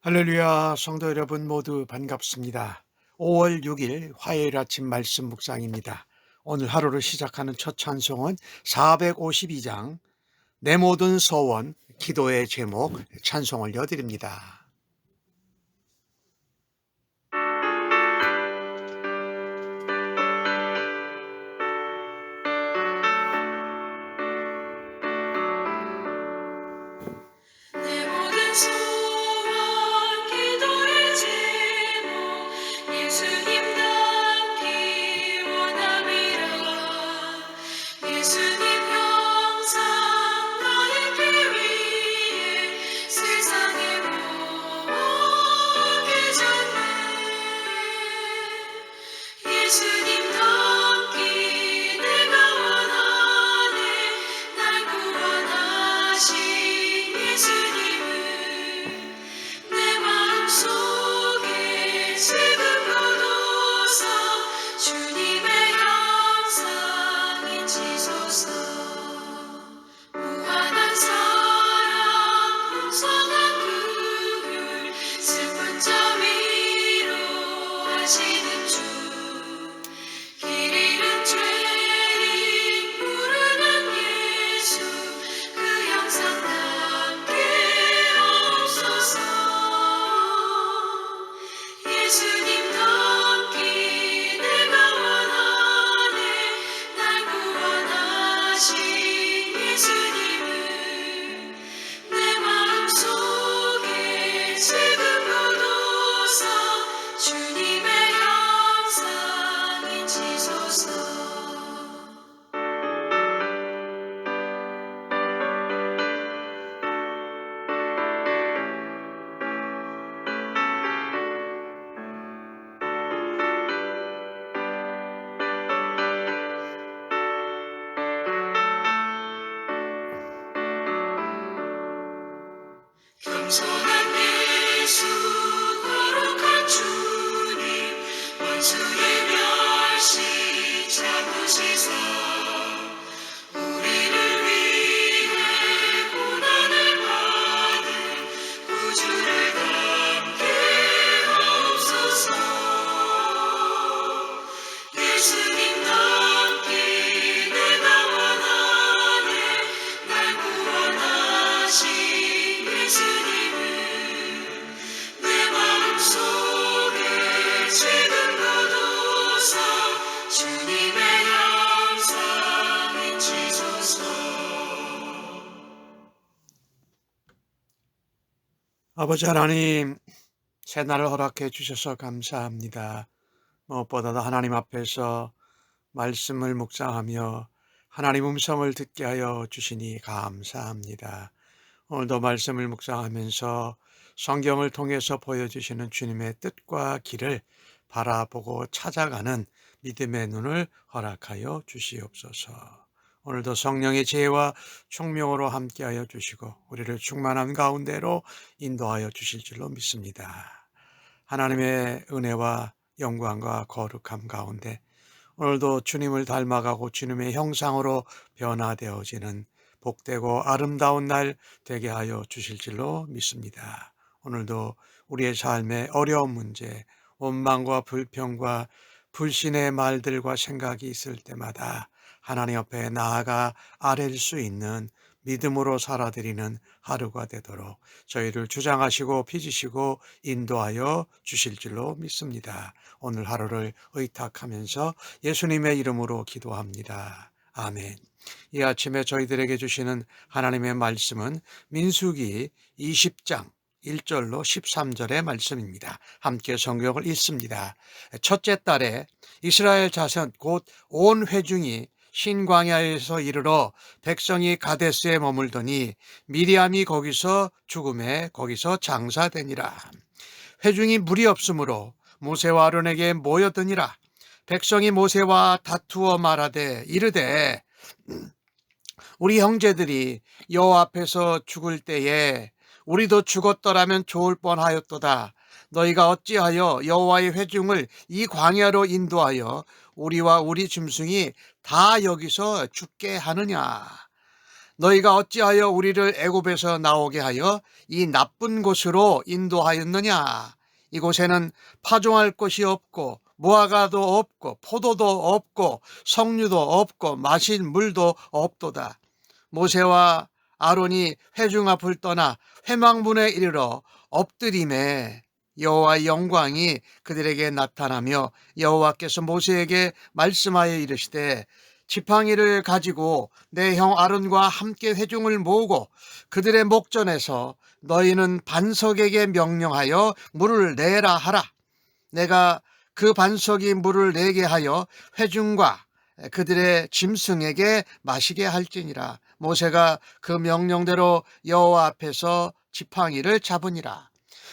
할렐루야, 성도 여러분 모두 반갑습니다. 5월 6일 화요일 아침 말씀 묵상입니다. 오늘 하루를 시작하는 첫 찬송은 452장 내 모든 소원 기도의 제목 찬송 올려드립니다. 내 모든 소원 기도의 제목 예수님 닮기 원함이라. 예수님 형상 나의 길 위에 세상의 모험하기 전에 예수님 닮기 내가 원하네. 날 구원하신 예수님을 내 마음속에 지금 거둬서 주님의 형상인지소서. 무한한 사랑 풍성한 긍휼 슬픈 자 위로하시는 주. 길 잃은 죄인 부르는 예수 그 형상 담게 하옵소서. 예수님 닮기 내가 원하네. 날 구원하신 예수님을 내 마음속에 지금 거둬서 주님의 형상인지소서. 겸손한 예수 거룩한 주님 원수의 멸시 잡으시사 우리를 위해 고난을 받은 구주를 닮게 하옵소서. 예수님 닮기 내가 원하네. 날 구원하신 예수님을 내 마음속에 지금 거둬서 주님의 형상인지소서. 아버지 하나님, 새날을 허락해 주셔서 감사합니다. 무엇보다도 하나님 앞에서 말씀을 묵상하며 하나님 음성을 듣게 하여 주시니 감사합니다. 오늘도 말씀을 묵상하면서 성경을 통해서 보여주시는 주님의 뜻과 길을 바라보고 찾아가는 믿음의 눈을 허락하여 주시옵소서. 오늘도 성령의 지혜와 총명으로 함께하여 주시고 우리를 충만한 가운데로 인도하여 주실 줄로 믿습니다. 하나님의 은혜와 영광과 거룩함 가운데 오늘도 주님을 닮아가고 주님의 형상으로 변화되어지는 복되고 아름다운 날 되게 하여 주실 줄로 믿습니다. 오늘도 우리의 삶의 어려운 문제, 원망과 불평과 불신의 말들과 생각이 있을 때마다 하나님 앞에 나아가 아랠 수 있는 믿음으로 살아드리는 하루가 되도록 저희를 주장하시고 빚으시고 인도하여 주실 줄로 믿습니다. 오늘 하루를 의탁하면서 예수님의 이름으로 기도합니다. 아멘. 이 아침에 저희들에게 주시는 하나님의 말씀은 민수기 20장 1절로 13절의 말씀입니다. 함께 성경을 읽습니다. 첫째 달에 이스라엘 자손 곧 온 회중이 신광야에서 이르러 백성이 가데스에 머물더니 미리암이 거기서 죽음에 거기서 장사되니라. 회중이 물이 없으므로 모세와 아론에게 모여드니라. 백성이 모세와 다투어 말하되 이르되 우리 형제들이 여호와 앞에서 죽을 때에 우리도 죽었더라면 좋을 뻔하였도다. 너희가 어찌하여 여호와의 회중을 이 광야로 인도하여 우리와 우리 짐승이 다 여기서 죽게 하느냐. 너희가 어찌하여 우리를 애굽에서 나오게 하여 이 나쁜 곳으로 인도하였느냐? 이곳에는 파종할 곳이 없고 무화과도 없고 포도도 없고 석류도 없고 마실 물도 없도다. 모세와 아론이 회중 앞을 떠나 회막문에 이르러 엎드림에 여호와의 영광이 그들에게 나타나며 여호와께서 모세에게 말씀하여 이르시되 지팡이를 가지고 내 형 아론과 함께 회중을 모으고 그들의 목전에서 너희는 반석에게 명령하여 물을 내라 하라. 내가 그 반석이 물을 내게 하여 회중과 그들의 짐승에게 마시게 할지니라. 모세가 그 명령대로 여호와 앞에서 지팡이를 잡으니라.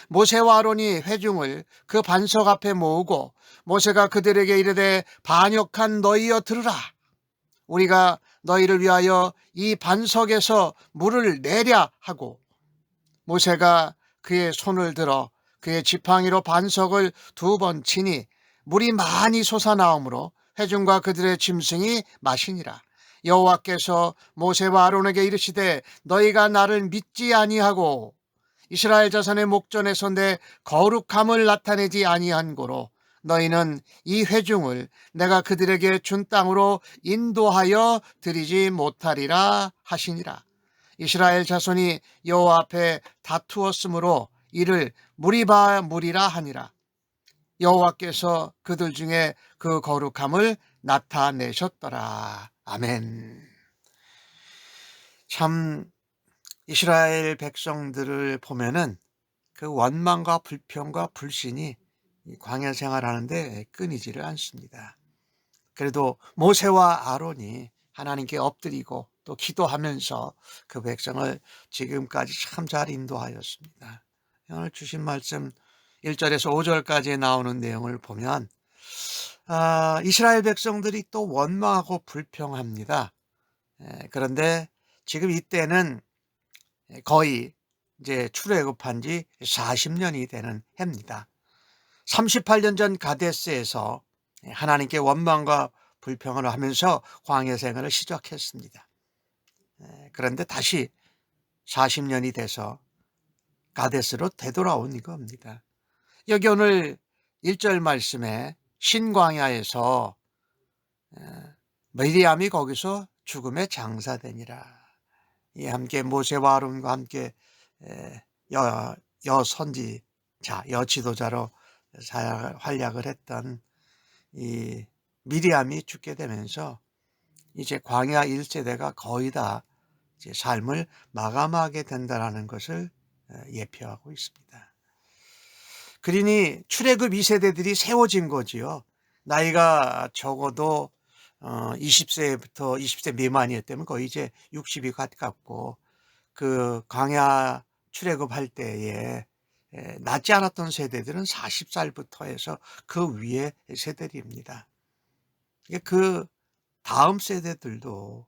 모세와 아론이 회중을 그 반석 앞에 모으고 모세가 그들에게 이르되 반역한 너희여 들으라. 우리가 너희를 위하여 이 반석에서 물을 내랴 하고 모세가 그의 손을 들어 그의 지팡이로 반석을 2번 치니 물이 많이 솟아나오므로 회중과 그들의 짐승이 마시니라. 여호와께서 모세와 아론에게 이르시되 너희가 나를 믿지 아니하고 이스라엘 자손의 목전에서 내 거룩함을 나타내지 아니한 고로 너희는 이 회중을 내가 그들에게 준 땅으로 인도하여 드리지 못하리라 하시니라. 이스라엘 자손이 여호와 앞에 다투었으므로 이를 무리바 무리라 하니라. 여호와께서 그들 중에 그 거룩함을 나타내셨더라. 아멘. 참 이스라엘 백성들을 보면은 그 원망과 불평과 불신이 광야 생활하는데 끊이지를 않습니다. 그래도 모세와 아론이 하나님께 엎드리고 또 기도하면서 그 백성을 지금까지 참 잘 인도하였습니다. 오늘 주신 말씀 1절에서 5절까지 나오는 내용을 보면 이스라엘 백성들이 또 원망하고 불평합니다. 그런데 지금 이때는 거의 이제 출애굽한 지 40년이 되는 해입니다. 38년 전 가데스에서 하나님께 원망과 불평을 하면서 광야 생활을 시작했습니다. 그런데 다시 40년이 돼서 가데스로 되돌아온 겁니다. 여기 오늘 1절 말씀에 신광야에서 미리암이 거기서 죽음에 장사되니라. 함께 모세와 아론과 함께 여선지자, 여지도자로 활약을 했던 이 미리암이 죽게 되면서 이제 광야 1세대가 거의 다 이제 삶을 마감하게 된다는 것을 예표하고 있습니다. 그러니 출애굽 2세대들이 세워진 거지요. 나이가 적어도 20세부터 20세 미만이었다면 거의 이제 60이 가깝고 그 광야 출애굽할 때에 낳지 않았던 세대들은 40살부터 해서 그 위의 세대입니다. 그 다음 세대들도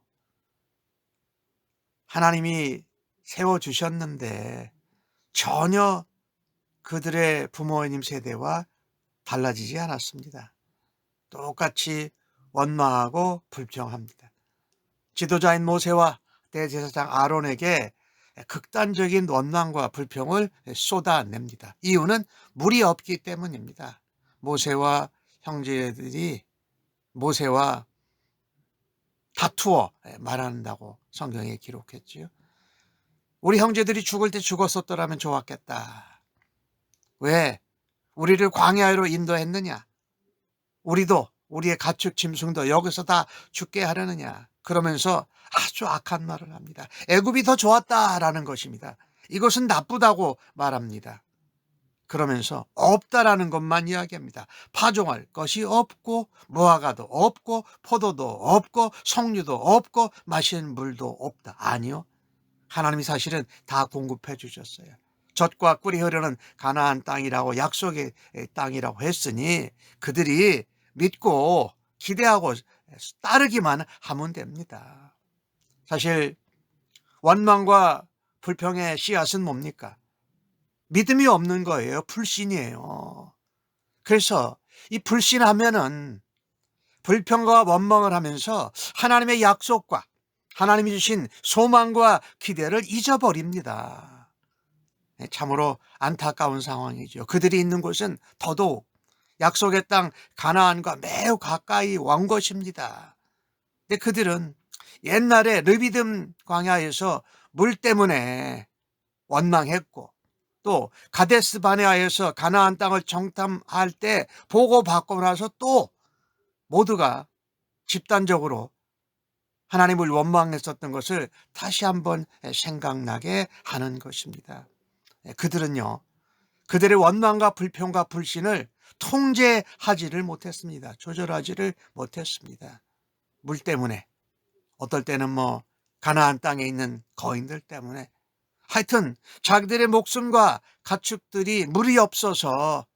하나님이 세워주셨는데 전혀 그들의 부모님 세대와 달라지지 않았습니다. 똑같이 원망하고 불평합니다. 지도자인 모세와 대제사장 아론에게 극단적인 원망과 불평을 쏟아냅니다. 이유는 물이 없기 때문입니다. 모세와 형제들이 모세와 다투어 말한다고 성경에 기록했지요. 우리 형제들이 죽을 때 죽었었더라면 좋았겠다. 왜 우리를 광야로 인도했느냐? 우리도 우리의 가축 짐승도 여기서 다 죽게 하려느냐? 그러면서 아주 악한 말을 합니다. 애굽이 더 좋았다라는 것입니다. 이것은 나쁘다고 말합니다. 그러면서 없다라는 것만 이야기합니다. 파종할 것이 없고 무화과도 없고 포도도 없고 석류도 없고 마시는 물도 없다. 아니요. 하나님이 사실은 다 공급해 주셨어요. 젖과 꿀이 흐르는 가나안 땅이라고 약속의 땅이라고 했으니 그들이 믿고 기대하고 따르기만 하면 됩니다. 사실 원망과 불평의 씨앗은 뭡니까? 믿음이 없는 거예요. 불신이에요. 그래서 이 불신하면은 불평과 원망을 하면서 하나님의 약속과 하나님이 주신 소망과 기대를 잊어버립니다. 참으로 안타까운 상황이죠. 그들이 있는 곳은 더더욱 약속의 땅 가나안과 매우 가까이 온 것입니다. 근데 그들은 옛날에 르비딤 광야에서 물 때문에 원망했고, 또 가데스 바네아에서 가나안 땅을 정탐할 때 보고받고 나서 또 모두가 집단적으로 하나님을 원망했었던 것을 다시 한번 생각나게 하는 것입니다. 그들은요, 그들의 원망과 불평과 불신을 통제하지를 못했습니다. 조절하지를 못했습니다. 물 때문에, 어떨 때는 가나안 땅에 있는 거인들 때문에, 하여튼 자기들의 목숨과 가축들이 물이 없어서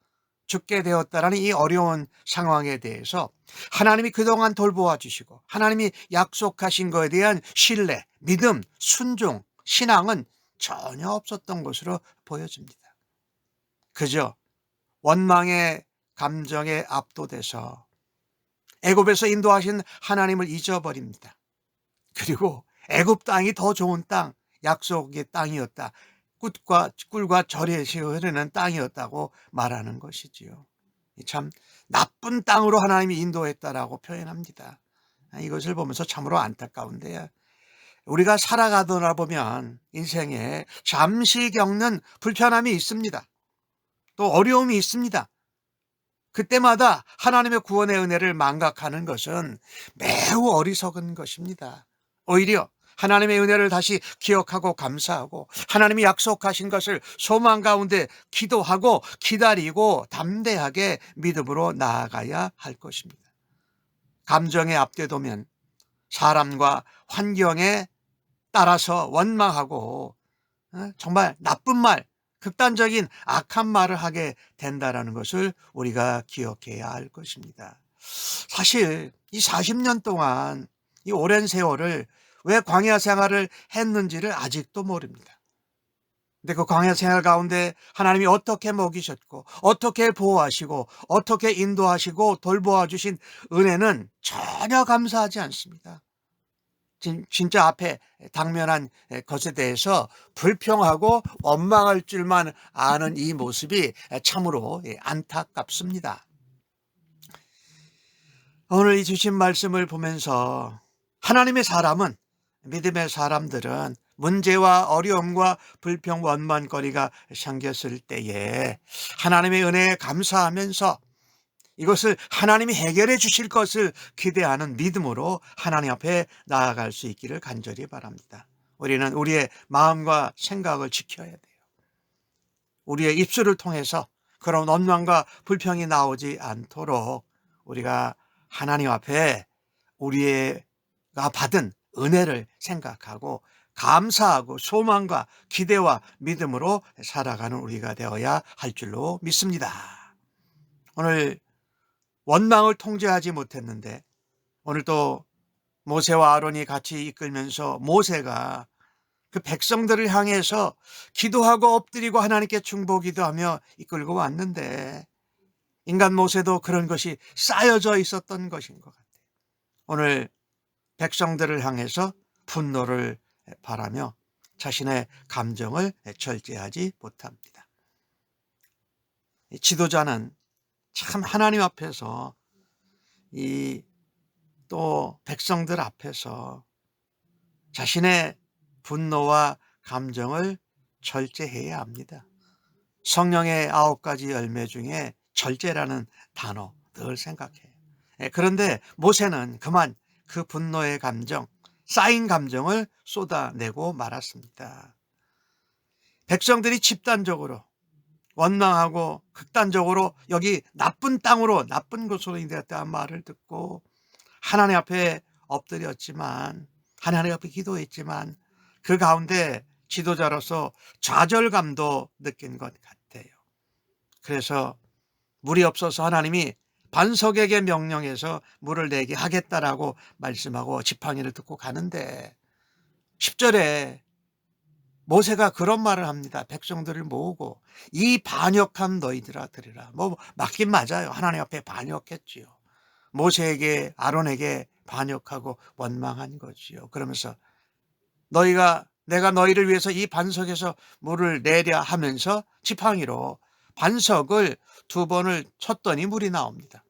죽게 되었다라는 이 어려운 상황에 대해서 하나님이 그동안 돌보아 주시고 하나님이 약속하신 것에 대한 신뢰, 믿음, 순종, 신앙은 전혀 없었던 것으로 보여집니다. 그저 원망의 감정에 압도돼서 애굽에서 인도하신 하나님을 잊어버립니다. 그리고 애굽 땅이 더 좋은 땅, 약속의 땅이었다. 꿀과 절의 흐르는 땅이었다고 말하는 것이지요. 참 나쁜 땅으로 하나님이 인도했다라고 표현합니다. 이것을 보면서 참으로 안타까운데요. 우리가 살아가다 보면 인생에 잠시 겪는 불편함이 있습니다. 또 어려움이 있습니다. 그때마다 하나님의 구원의 은혜를 망각하는 것은 매우 어리석은 것입니다. 오히려 하나님의 은혜를 다시 기억하고 감사하고 하나님이 약속하신 것을 소망 가운데 기도하고 기다리고 담대하게 믿음으로 나아가야 할 것입니다. 감정에 앞대도면 사람과 환경에 따라서 원망하고 정말 나쁜 말, 극단적인 악한 말을 하게 된다는 것을 우리가 기억해야 할 것입니다. 사실 이 40년 동안 이 오랜 세월을 왜 광야 생활을 했는지를 아직도 모릅니다. 근데 그 광야 생활 가운데 하나님이 어떻게 먹이셨고 어떻게 보호하시고 어떻게 인도하시고 돌보아 주신 은혜는 전혀 감사하지 않습니다. 진짜 앞에 당면한 것에 대해서 불평하고 원망할 줄만 아는 이 모습이 참으로 안타깝습니다. 오늘 이 주신 말씀을 보면서 하나님의 사람은, 믿음의 사람들은 문제와 어려움과 불평 원망거리가 생겼을 때에 하나님의 은혜에 감사하면서 이것을 하나님이 해결해 주실 것을 기대하는 믿음으로 하나님 앞에 나아갈 수 있기를 간절히 바랍니다. 우리는 우리의 마음과 생각을 지켜야 돼요. 우리의 입술을 통해서 그런 원망과 불평이 나오지 않도록 우리가 하나님 앞에 우리가 받은 은혜를 생각하고 감사하고 소망과 기대와 믿음으로 살아가는 우리가 되어야 할 줄로 믿습니다. 오늘 원망을 통제하지 못했는데 오늘 또 모세와 아론이 같이 이끌면서 모세가 그 백성들을 향해서 기도하고 엎드리고 하나님께 중보기도하며 이끌고 왔는데 인간 모세도 그런 것이 쌓여져 있었던 것인 것 같아요. 오늘 백성들을 향해서 분노를 바라며 자신의 감정을 절제하지 못합니다. 지도자는 참 하나님 앞에서 또 백성들 앞에서 자신의 분노와 감정을 절제해야 합니다. 성령의 9가지 열매 중에 절제라는 단어 늘 생각해요. 그런데 모세는 그만 그 분노의 감정, 쌓인 감정을 쏟아내고 말았습니다. 백성들이 집단적으로 원망하고 극단적으로 여기 나쁜 땅으로 나쁜 곳으로 인도했다는 말을 듣고 하나님 앞에 엎드렸지만 하나님 앞에 기도했지만 그 가운데 지도자로서 좌절감도 느낀 것 같아요. 그래서 물이 없어서 하나님이 반석에게 명령해서 물을 내게 하겠다라고 말씀하고 지팡이를 듣고 가는데 10절에 모세가 그런 말을 합니다. 백성들을 모으고 이 반역한 너희들아 들으라. 맞긴 맞아요. 하나님 앞에 반역했지요. 모세에게 아론에게 반역하고 원망한 거지요. 그러면서 내가 너희를 위해서 이 반석에서 물을 내랴 하면서 지팡이로 반석을 2번을 쳤더니 물이 나옵니다.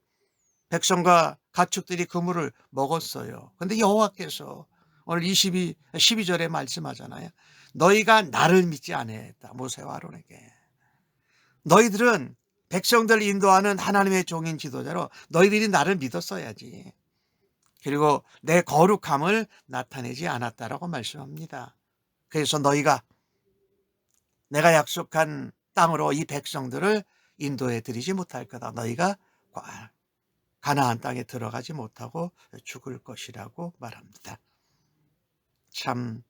백성과 가축들이 그 물을 먹었어요. 근데 여호와께서 오늘 12절에 말씀하잖아요. 너희가 나를 믿지 아니했다. 모세와 아론에게. 너희들은 백성들 인도하는 하나님의 종인 지도자로 너희들이 나를 믿었어야지. 그리고 내 거룩함을 나타내지 않았다라고 말씀합니다. 그래서 내가 약속한 땅으로 이 백성들을 인도해 드리지 못할 거다. 너희가 가나안 땅에 들어가지 못하고 죽을 것이라고 말합니다. 참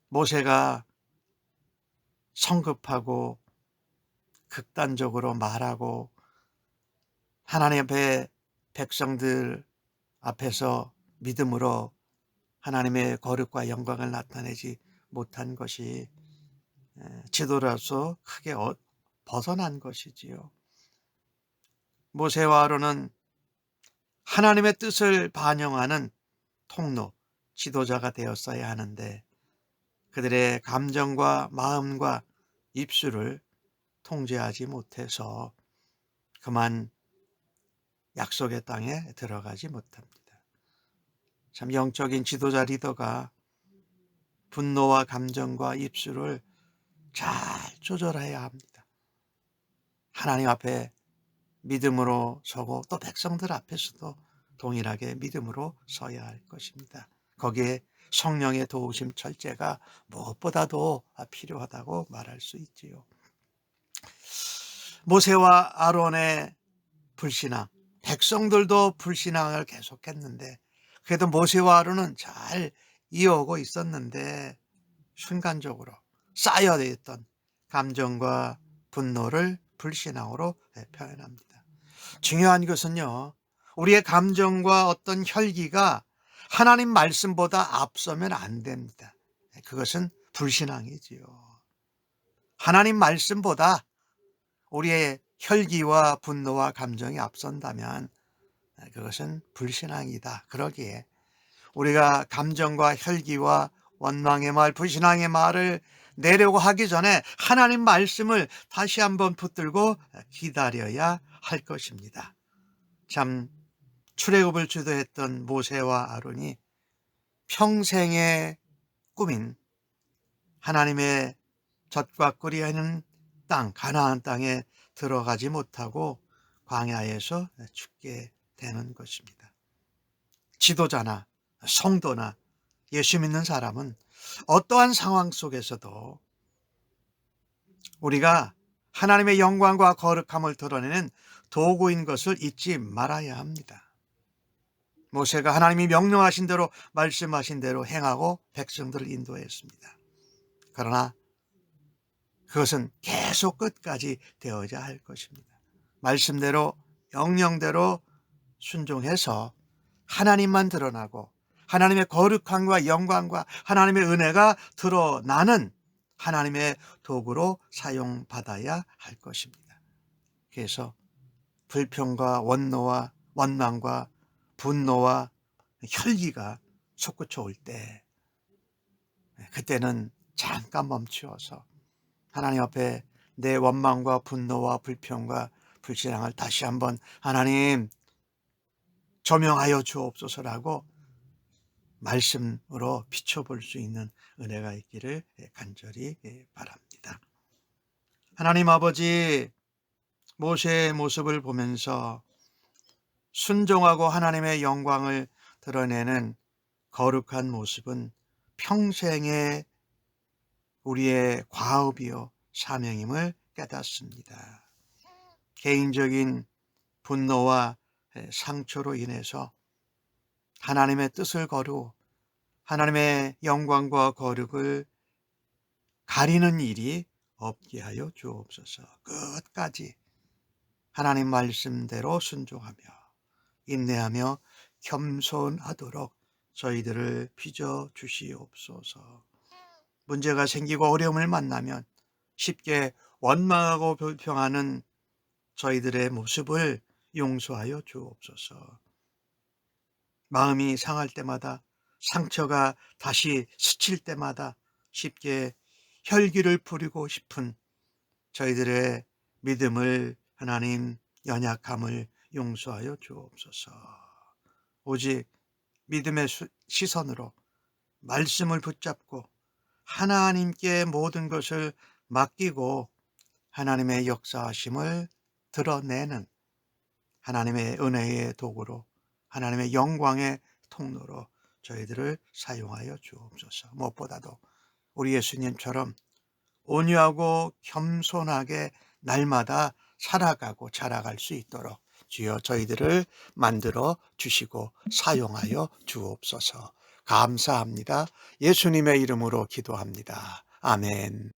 모세가 성급하고 극단적으로 말하고 하나님 앞에 백성들 앞에서 믿음으로 하나님의 거룩과 영광을 나타내지 못한 것이 지도로서 크게 벗어난 것이지요. 모세와 아론은 하나님의 뜻을 반영하는 통로, 지도자가 되었어야 하는데 그들의 감정과 마음과 입술을 통제하지 못해서 그만 약속의 땅에 들어가지 못합니다. 참 영적인 지도자 리더가 분노와 감정과 입술을 잘 조절해야 합니다. 하나님 앞에 믿음으로 서고 또 백성들 앞에서도 동일하게 믿음으로 서야 할 것입니다. 거기에 성령의 도우심 절제가 무엇보다도 필요하다고 말할 수 있지요. 모세와 아론의 불신앙, 백성들도 불신앙을 계속했는데 그래도 모세와 아론은 잘 이어오고 있었는데 순간적으로 쌓여있던 감정과 분노를 불신앙으로 표현합니다. 중요한 것은요, 우리의 감정과 어떤 혈기가 하나님 말씀보다 앞서면 안 됩니다. 그것은 불신앙이지요. 하나님 말씀보다 우리의 혈기와 분노와 감정이 앞선다면 그것은 불신앙이다. 그러기에 우리가 감정과 혈기와 원망의 말, 불신앙의 말을 내려고 하기 전에 하나님 말씀을 다시 한번 붙들고 기다려야 할 것입니다. 참 출애굽을 주도했던 모세와 아론이 평생의 꿈인 하나님의 젖과 꿀이 흐르는 땅, 가나안 땅에 들어가지 못하고 광야에서 죽게 되는 것입니다. 지도자나 성도나 예수 믿는 사람은 어떠한 상황 속에서도 우리가 하나님의 영광과 거룩함을 드러내는 도구인 것을 잊지 말아야 합니다. 모세가 하나님이 명령하신 대로 말씀하신 대로 행하고 백성들을 인도했습니다. 그러나 그것은 계속 끝까지 되어야 할 것입니다. 말씀대로 명령대로 순종해서 하나님만 드러나고 하나님의 거룩함과 영광과 하나님의 은혜가 드러나는 하나님의 도구로 사용받아야 할 것입니다. 그래서 불평과 원노와 원망과 분노와 혈기가 솟구쳐올 때 그때는 잠깐 멈추어서 하나님 앞에 내 원망과 분노와 불평과 불신앙을 다시 한번 하나님 조명하여 주옵소서라고 말씀으로 비춰볼 수 있는 은혜가 있기를 간절히 바랍니다. 하나님 아버지, 모세의 모습을 보면서 순종하고 하나님의 영광을 드러내는 거룩한 모습은 평생의 우리의 과업이요 사명임을 깨닫습니다. 개인적인 분노와 상처로 인해서 하나님의 뜻을 거루 하나님의 영광과 거룩을 가리는 일이 없게 하여 주옵소서. 끝까지 하나님 말씀대로 순종하며 인내하며 겸손하도록 저희들을 빚어 주시옵소서. 문제가 생기고 어려움을 만나면 쉽게 원망하고 불평하는 저희들의 모습을 용서하여 주옵소서. 마음이 상할 때마다 상처가 다시 스칠 때마다 쉽게 혈기를 부리고 싶은 저희들의 믿음을 하나님 연약함을 용서하여 주옵소서. 오직 믿음의 시선으로 말씀을 붙잡고 하나님께 모든 것을 맡기고 하나님의 역사하심을 드러내는 하나님의 은혜의 도구로 하나님의 영광의 통로로 저희들을 사용하여 주옵소서. 무엇보다도 우리 예수님처럼 온유하고 겸손하게 날마다 살아가고 자라갈 수 있도록 주여 저희들을 만들어 주시고 사용하여 주옵소서. 감사합니다. 예수님의 이름으로 기도합니다. 아멘.